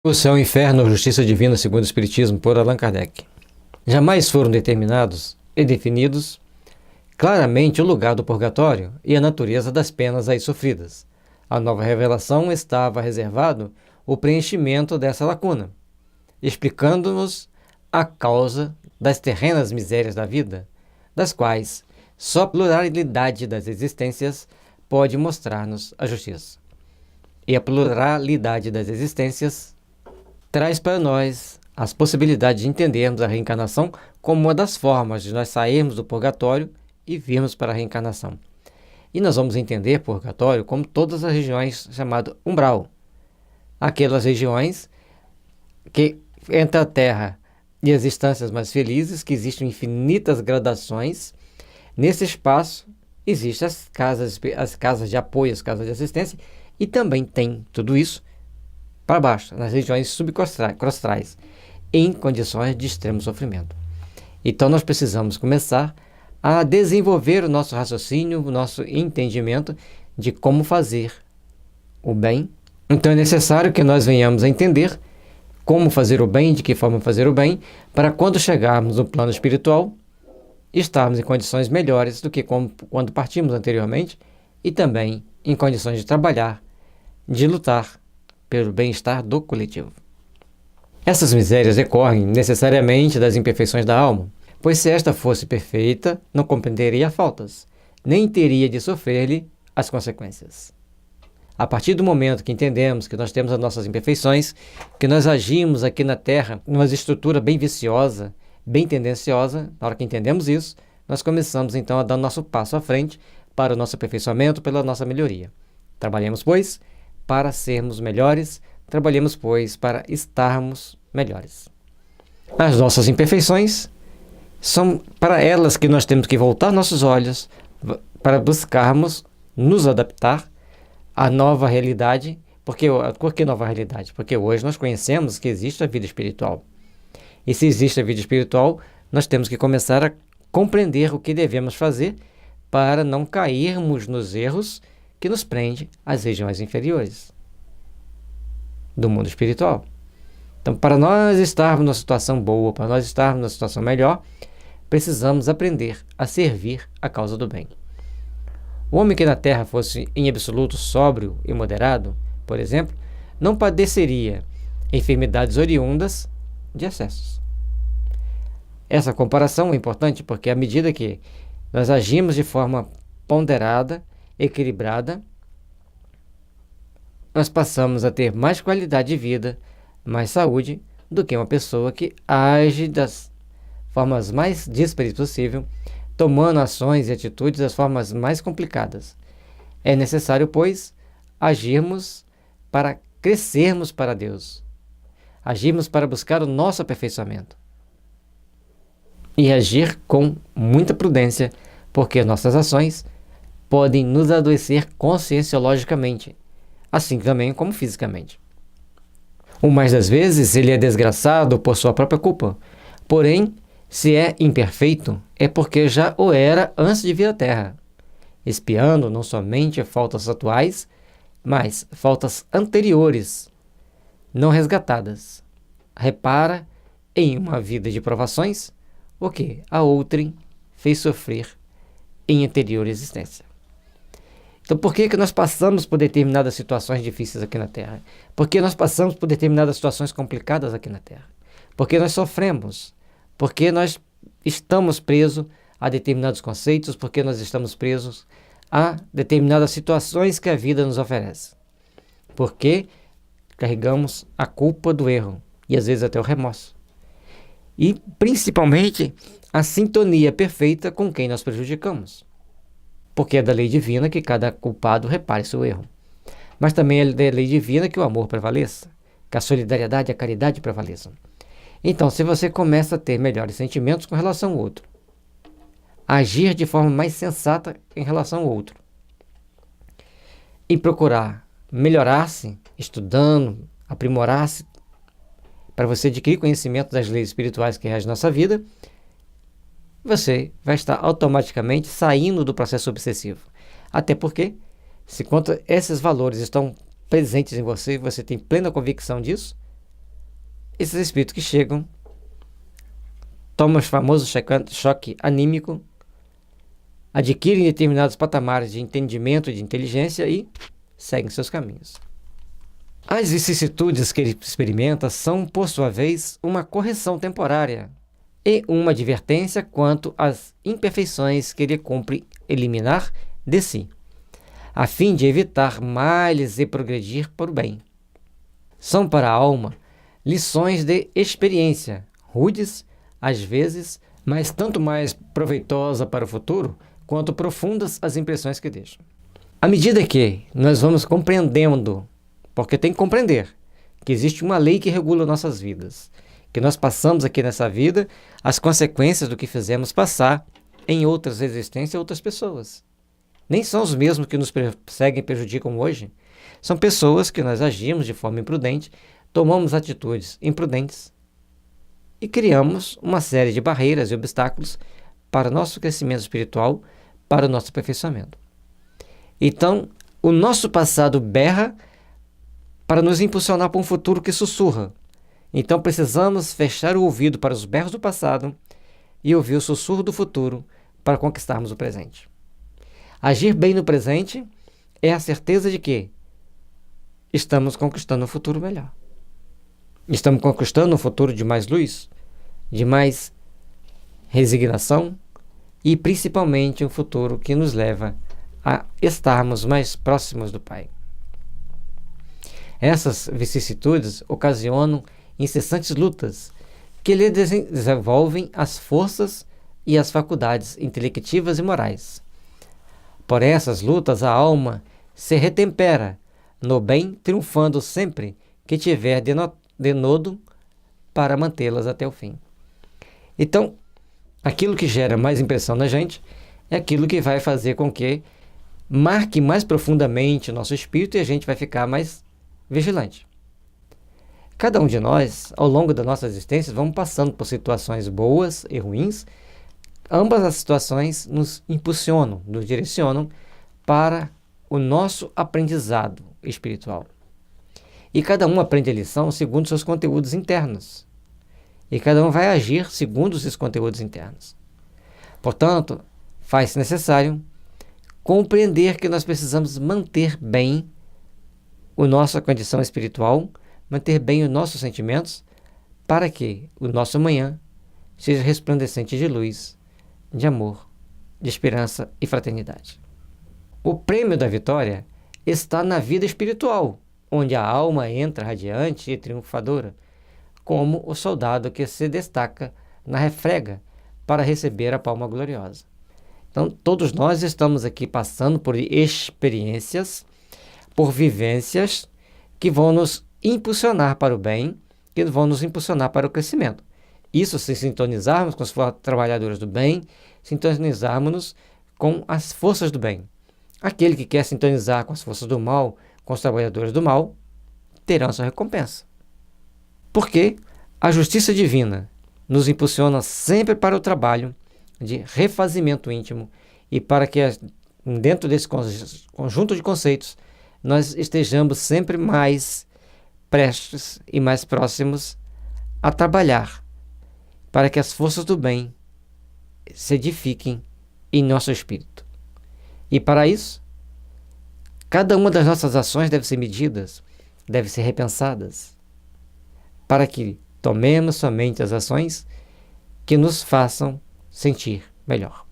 O Céu e o Inferno, Justiça Divina segundo o Espiritismo, por Allan Kardec. Jamais foram determinados e definidos claramente o lugar do purgatório e a natureza das penas aí sofridas. A nova revelação estava reservado o preenchimento dessa lacuna, explicando-nos a causa das terrenas misérias da vida, das quais só a pluralidade das existências pode mostrar-nos a justiça. E a pluralidade das existências traz para nós as possibilidades de entendermos a reencarnação como uma das formas de nós sairmos do purgatório e virmos para a reencarnação. E nós vamos entender purgatório como todas as regiões chamadas umbral. Aquelas regiões que entre a Terra e as instâncias mais felizes, que existem infinitas gradações. Nesse espaço existem as casas de apoio, as casas de assistência, e também tem tudo isso para baixo, nas regiões subcostrais, em condições de extremo sofrimento. Então nós precisamos começar a desenvolver o nosso raciocínio, o nosso entendimento de como fazer o bem. Então é necessário que nós venhamos a entender como fazer o bem, de que forma fazer o bem, para quando chegarmos no plano espiritual, estarmos em condições melhores do que quando partimos anteriormente, e também em condições de trabalhar, de lutar pelo bem-estar do coletivo. Essas misérias decorrem necessariamente das imperfeições da alma, pois se esta fosse perfeita, não compreenderia faltas, nem teria de sofrer-lhe as consequências. A partir do momento que entendemos que nós temos as nossas imperfeições, que nós agimos aqui na Terra numa estrutura bem viciosa, bem tendenciosa, na hora que entendemos isso, nós começamos então a dar nosso passo à frente para o nosso aperfeiçoamento, pela nossa melhoria. Trabalhemos, pois, para sermos melhores, trabalhemos, pois, para estarmos melhores. As nossas imperfeições são para elas que nós temos que voltar nossos olhos para buscarmos nos adaptar à nova realidade. Por que nova realidade? Porque hoje nós conhecemos que existe a vida espiritual. E se existe a vida espiritual, nós temos que começar a compreender o que devemos fazer para não cairmos nos erros que nos prende às regiões inferiores do mundo espiritual. Então, para nós estarmos numa situação boa, para nós estarmos numa situação melhor, precisamos aprender a servir a causa do bem. O homem que na Terra fosse em absoluto sóbrio e moderado, por exemplo, não padeceria enfermidades oriundas de excessos. Essa comparação é importante porque à medida que nós agimos de forma ponderada, equilibrada, nós passamos a ter mais qualidade de vida, mais saúde, do que uma pessoa que age das formas mais díspares possível, tomando ações e atitudes das formas mais complicadas. É necessário, pois, agirmos para crescermos para Deus. Agirmos para buscar o nosso aperfeiçoamento. E agir com muita prudência, porque nossas ações podem nos adoecer conscienciologicamente, assim também como fisicamente. O mais das vezes ele é desgraçado por sua própria culpa, porém, se é imperfeito, é porque já o era antes de vir à Terra, expiando não somente faltas atuais, mas faltas anteriores, não resgatadas. Repara em uma vida de provações o que a outrem fez sofrer em anterior existência. Então, por que nós passamos por determinadas situações difíceis aqui na Terra? Por que nós passamos por determinadas situações complicadas aqui na Terra? Porque nós sofremos, porque nós estamos presos a determinados conceitos, porque nós estamos presos a determinadas situações que a vida nos oferece. Porque carregamos a culpa do erro e às vezes até o remorso. E principalmente a sintonia perfeita com quem nós prejudicamos. Porque é da lei divina que cada culpado repare seu erro. Mas também é da lei divina que o amor prevaleça, que a solidariedade e a caridade prevaleçam. Então, se você começa a ter melhores sentimentos com relação ao outro, agir de forma mais sensata em relação ao outro, e procurar melhorar-se, estudando, aprimorar-se, para você adquirir conhecimento das leis espirituais que regem nossa vida, você vai estar automaticamente saindo do processo obsessivo. Até porque, se quanto esses valores estão presentes em você, você tem plena convicção disso, esses espíritos que chegam, tomam o famoso choque anímico, adquirem determinados patamares de entendimento e de inteligência e seguem seus caminhos. As vicissitudes que ele experimenta são, por sua vez, uma correção temporária e uma advertência quanto às imperfeições que ele cumpre eliminar de si, a fim de evitar males e progredir para o bem. São para a alma lições de experiência, rudes, às vezes, mas tanto mais proveitosa para o futuro, quanto profundas as impressões que deixam. À medida que nós vamos compreendendo, porque tem que compreender, que existe uma lei que regula nossas vidas, que nós passamos aqui nessa vida as consequências do que fizemos passar em outras existências e outras pessoas. Nem são os mesmos que nos perseguem e prejudicam hoje. São pessoas que nós agimos de forma imprudente, tomamos atitudes imprudentes e criamos uma série de barreiras e obstáculos para o nosso crescimento espiritual, para o nosso aperfeiçoamento. Então, o nosso passado berra para nos impulsionar para um futuro que sussurra. Então, precisamos fechar o ouvido para os berros do passado e ouvir o sussurro do futuro para conquistarmos o presente. Agir bem no presente é a certeza de que estamos conquistando um futuro melhor. Estamos conquistando um futuro de mais luz, de mais resignação e principalmente um futuro que nos leva a estarmos mais próximos do Pai. Essas vicissitudes ocasionam incessantes lutas que lhe desenvolvem as forças e as faculdades intelectivas e morais. Por essas lutas a alma se retempera no bem, triunfando sempre que tiver denodo para mantê-las até o fim. Então, aquilo que gera mais impressão na gente é aquilo que vai fazer com que marque mais profundamente o nosso espírito e a gente vai ficar mais vigilante. Cada um de nós, ao longo da nossa existência, vamos passando por situações boas e ruins. Ambas as situações nos impulsionam, nos direcionam para o nosso aprendizado espiritual. E cada um aprende a lição segundo seus conteúdos internos. E cada um vai agir segundo os seus conteúdos internos. Portanto, faz-se necessário compreender que nós precisamos manter bem a nossa condição espiritual, manter bem os nossos sentimentos, para que o nosso amanhã seja resplandecente de luz, de amor, de esperança e fraternidade. O prêmio da vitória está na vida espiritual, onde a alma entra radiante e triunfadora, como o soldado que se destaca na refrega para receber a palma gloriosa. Então, todos nós estamos aqui passando por experiências, por vivências que vão nos impulsionar para o bem, que vão nos impulsionar para o crescimento. Isso se sintonizarmos com os trabalhadores do bem, sintonizarmos com as forças do bem. Aquele que quer sintonizar com as forças do mal, com os trabalhadores do mal, terão sua recompensa. Porque a justiça divina nos impulsiona sempre para o trabalho de refazimento íntimo e para que, dentro desse conjunto de conceitos, nós estejamos sempre mais prestes e mais próximos a trabalhar para que as forças do bem se edifiquem em nosso espírito. E para isso, cada uma das nossas ações deve ser medidas, deve ser repensadas, para que tomemos somente as ações que nos façam sentir melhor.